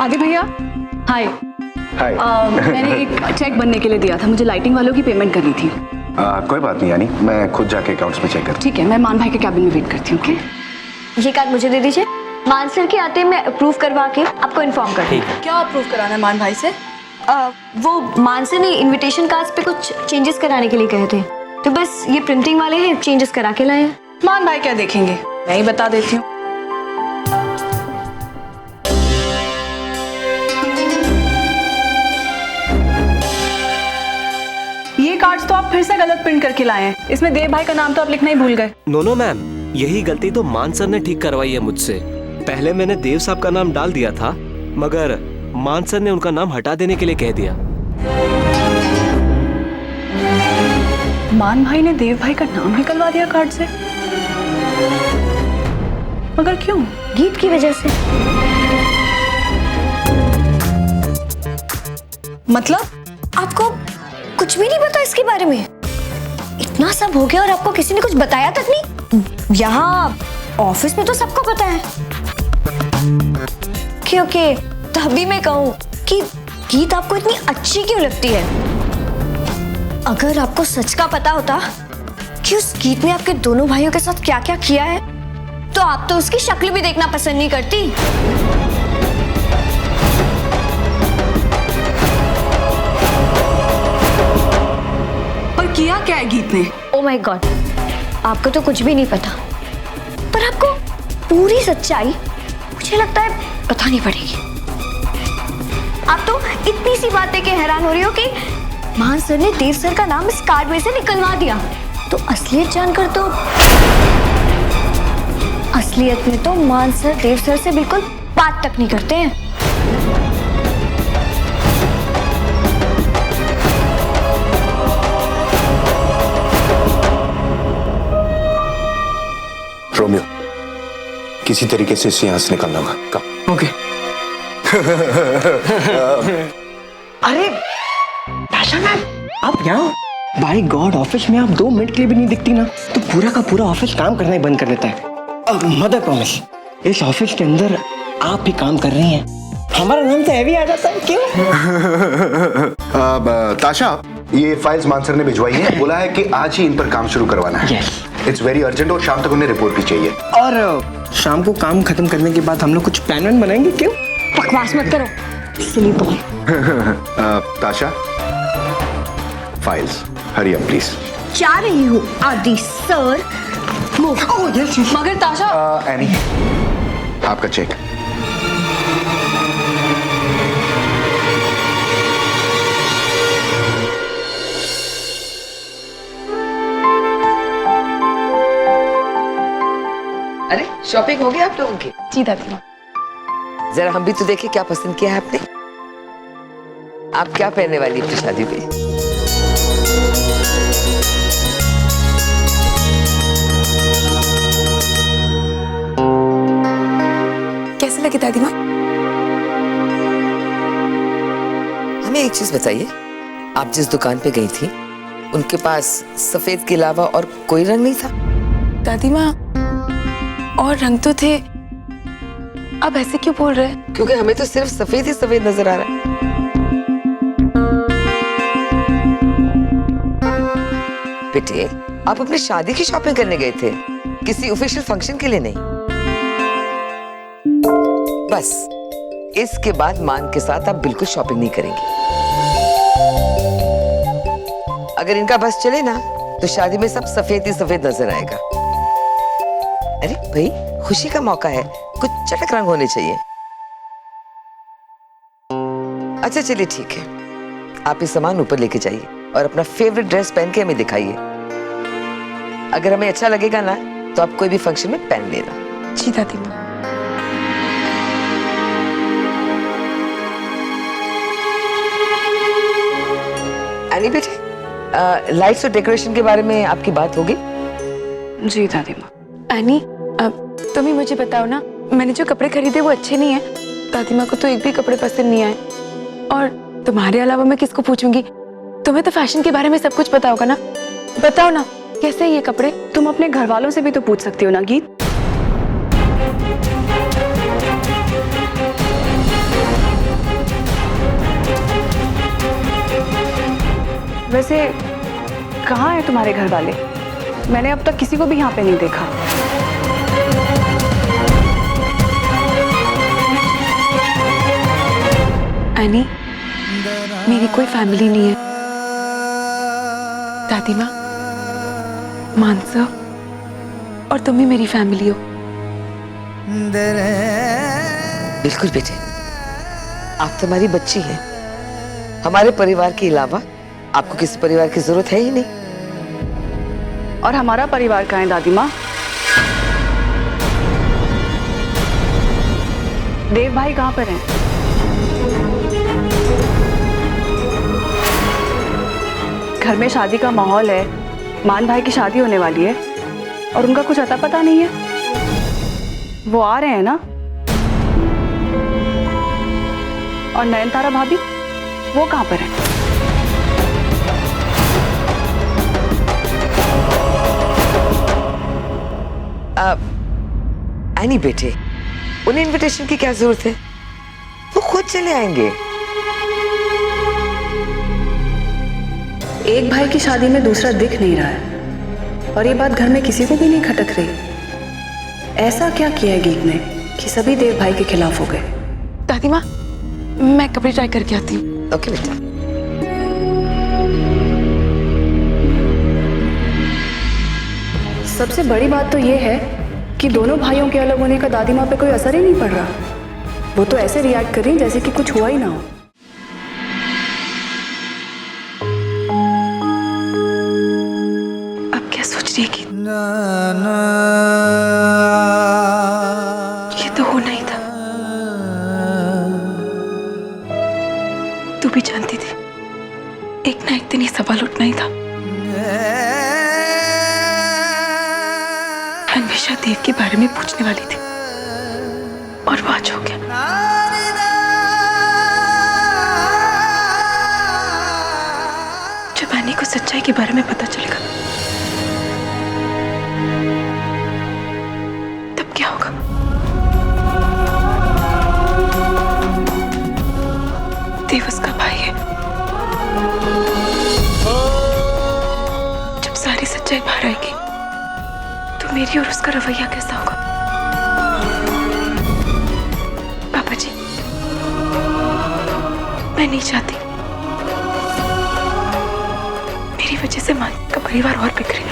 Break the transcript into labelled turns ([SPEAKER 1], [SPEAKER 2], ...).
[SPEAKER 1] आगे भैया। हाय।
[SPEAKER 2] हाय।
[SPEAKER 1] मैंने एक चेक बनने के लिए दिया था, मुझे लाइटिंग वालों की पेमेंट करनी थी।
[SPEAKER 2] कोई बात नहीं यानी, मैं खुद जाके अकाउंट्स में चेक करता
[SPEAKER 1] ठीक है, मैं मान भाई के कैबिन में वेट करती हूँ। ओके,
[SPEAKER 3] ये कार्ड मुझे दे दीजिए। मान सर के आते मैं अप्रूव करवा के आपको इन्फॉर्म कर दूँ।
[SPEAKER 1] क्या अप्रूव कराना है मान भाई से?
[SPEAKER 3] वो मान सर ने इनविटेशन कार्ड्स पे कुछ चेंजेस कराने के लिए कहे थे, तो बस ये प्रिंटिंग वाले हैं, चेंजेस करा के लाए हैं।
[SPEAKER 1] मान भाई क्या देखेंगे, मैं ही बता देती हूँ। ये कार्ड्स तो आप फिर से गलत प्रिंट करके लाए हैं, इसमें देव भाई का नाम तो आप लिखना ही भूल गए।
[SPEAKER 4] नो मैम, यही गलती तो मान सर ने ठीक करवाई है मुझसे। पहले मैंने देव साहब का नाम डाल दिया था, मगर मान सर ने उनका नाम हटा देने के लिए कह दिया।
[SPEAKER 1] मान भाई ने देव भाई का नाम निकलवा दिया कार्ड से, मगर क्यों?
[SPEAKER 3] गीत की वजह से।
[SPEAKER 1] मतलब
[SPEAKER 3] आपको कुछ भी नहीं पता इसके बारे में? इतना सब हो गया और आपको किसी ने कुछ बताया तक नहीं? यहाँ ऑफिस में तो सबको पता है। क्योंकि तभी मैं कहूँ कि गीत आपको इतनी अच्छी क्यों लगती है? अगर आपको सच का पता होता कि उस गीत ने आपके दोनों भाइयों के साथ क्या क्या किया है, तो आप तो उसकी शक्ल भी देखना पसंद नहीं करती।
[SPEAKER 1] पर किया क्या है गीत ने?
[SPEAKER 3] ओ माय गॉड, आपको तो कुछ भी नहीं पता, पर आपको पूरी सच्चाई मुझे लगता है बतानी पड़ेगी। आप तो इतनी सी बात देख के हैरान हो रही हो कि मान सर ने देव सर का नाम इस कार्ड में से निकलवा दिया, तो असलियत जानकर तो असलियत में तो मान सर देव सर से बिल्कुल बात तक नहीं करते हैं।
[SPEAKER 2] रोमियो, किसी तरीके से इससे यहाँ से निकलना होगा।
[SPEAKER 5] ओके। अरे ताशा मैम, आप यहाँ? बाय गॉड, ऑफिस में आप 2 मिनट के लिए भी नहीं दिखती ना, तो पूरा का पूरा ऑफिस काम करना ही बंद कर देता है। मदर प्रॉमिस, इस ऑफिस के अंदर आप भी काम कर रही हैं, हमारा नाम तो हैवी आ जाता है। क्यों?
[SPEAKER 2] ताशा, ये फाइल्स मानसर ने भिजवाई है, बोला है कि आज ही इन पर काम शुरू करवाना है।
[SPEAKER 5] Yes.
[SPEAKER 2] इट्स वेरी अर्जेंट और शाम तक उन्हें रिपोर्ट भी चाहिए।
[SPEAKER 5] और शाम को काम खत्म करने के बाद हम लोग कुछ प्लान वैन बनाएंगे। क्यों?
[SPEAKER 3] बकवास मत करो, सिली बॉय।
[SPEAKER 2] ताशा, फाइल्स हरी अप प्लीज।
[SPEAKER 3] जा रही हूँ आदि सर।
[SPEAKER 1] मगर ताशा,
[SPEAKER 2] एनी, आपका चेक।
[SPEAKER 6] अरे शॉपिंग हो गई आप लोगों की?
[SPEAKER 1] जी दादी माँ।
[SPEAKER 6] जरा हम भी तो देखें क्या पसंद किया है आपने। आप क्या पहनने वाली अपनी शादी पे?
[SPEAKER 1] कैसे लगी दादी माँ?
[SPEAKER 6] हमें एक चीज बताइए, आप जिस दुकान पे गई थी उनके पास सफेद के अलावा और कोई रंग नहीं था?
[SPEAKER 1] दादी माँ, और रंग तो थे। अब ऐसे क्यों बोल रहे हैं?
[SPEAKER 6] क्योंकि हमें तो सिर्फ सफेद ही सफेद नजर आ रहा है। बेटे, आप अपनी शादी की शॉपिंग करने गए थे, किसी ऑफिशियल फंक्शन के लिए नहीं। बस इसके बाद मान के साथ आप बिल्कुल शॉपिंग नहीं करेंगे। अगर इनका बस चले ना तो शादी में सब सफेद ही सफेद नजर आएगा। अरे भाई, खुशी का मौका है, कुछ चटक रंग होने चाहिए। अच्छा चलिए ठीक है, आप ये सामान ऊपर लेके जाइए और अपना फेवरेट ड्रेस पहन के हमें दिखाइए। अगर हमें अच्छा लगेगा ना तो आप कोई भी फंक्शन में पहन लेना।
[SPEAKER 1] जी दादी माँ।
[SPEAKER 6] एनी बेटे, लाइट्स और डेकोरेशन के बारे में आपकी बात होगी?
[SPEAKER 1] जी दादी माँ।
[SPEAKER 7] एनी, अब तुम ही मुझे बताओ ना, मैंने जो कपड़े खरीदे वो अच्छे नहीं है। दादी माँ को तो एक भी कपड़े पसंद नहीं आए, और तुम्हारे अलावा मैं किसको पूछूंगी? तुम्हें तो फैशन के बारे में सब कुछ पता होगा ना, बताओ ना कैसे ये कपड़े।
[SPEAKER 1] तुम अपने घर वालों से भी तो पूछ सकती हो ना गीत।
[SPEAKER 8] वैसे कहाँ हैं तुम्हारे घर वाले? मैंने अब तक किसी को भी यहाँ पे नहीं देखा।
[SPEAKER 7] एनी, मेरी कोई फैमिली नहीं है। दादी माँ, मानसा और तुम ही मेरी फैमिली हो।
[SPEAKER 6] बिल्कुल बेटे, आप तो हमारी बच्ची हैं। हमारे परिवार के अलावा आपको किसी परिवार की जरूरत है ही नहीं।
[SPEAKER 8] और हमारा परिवार कहाँ है दादी माँ? देव भाई कहाँ पर हैं? घर में शादी का माहौल है, मान भाई की शादी होने वाली है और उनका कुछ अता पता नहीं है। वो आ रहे हैं ना? और नयनतारा भाभी, वो कहाँ पर है?
[SPEAKER 6] एनी बेटे, उन्हें इनविटेशन की क्या जरूरत है? वो खुद चले आएंगे।
[SPEAKER 8] एक भाई की शादी में दूसरा दिख नहीं रहा है और ये बात घर में किसी को भी नहीं खटक रही। ऐसा क्या किया है गीत ने कि सभी देव भाई के खिलाफ हो गए?
[SPEAKER 7] दादी माँ, मैं कपड़े ट्राई करके आती हूँ।
[SPEAKER 6] ओके बेटा।
[SPEAKER 8] सबसे बड़ी बात तो ये है कि दोनों भाइयों के अलग होने का दादी माँ पे कोई असर ही नहीं पड़ रहा। वो तो ऐसे रिएक्ट कर रही जैसे कि कुछ हुआ ही ना हो।
[SPEAKER 7] अब क्या सोच रही है कि ये तो होना ही था। तू भी जानती थी एक ना एक दिन ये सवाल उठना ही था। हमेशा देव के बारे में पूछने वाली थी और वो आज हो गया। जब एनी को सच्चाई के बारे में पता चलेगा तब क्या होगा? देव उसका भाई है। जब सारी सच्चाई बाहर आएगी तो मेरी और उसका रवैया कैसा होगा? पापा जी, मैं नहीं चाहती मेरी वजह से मान का परिवार और बिखरे।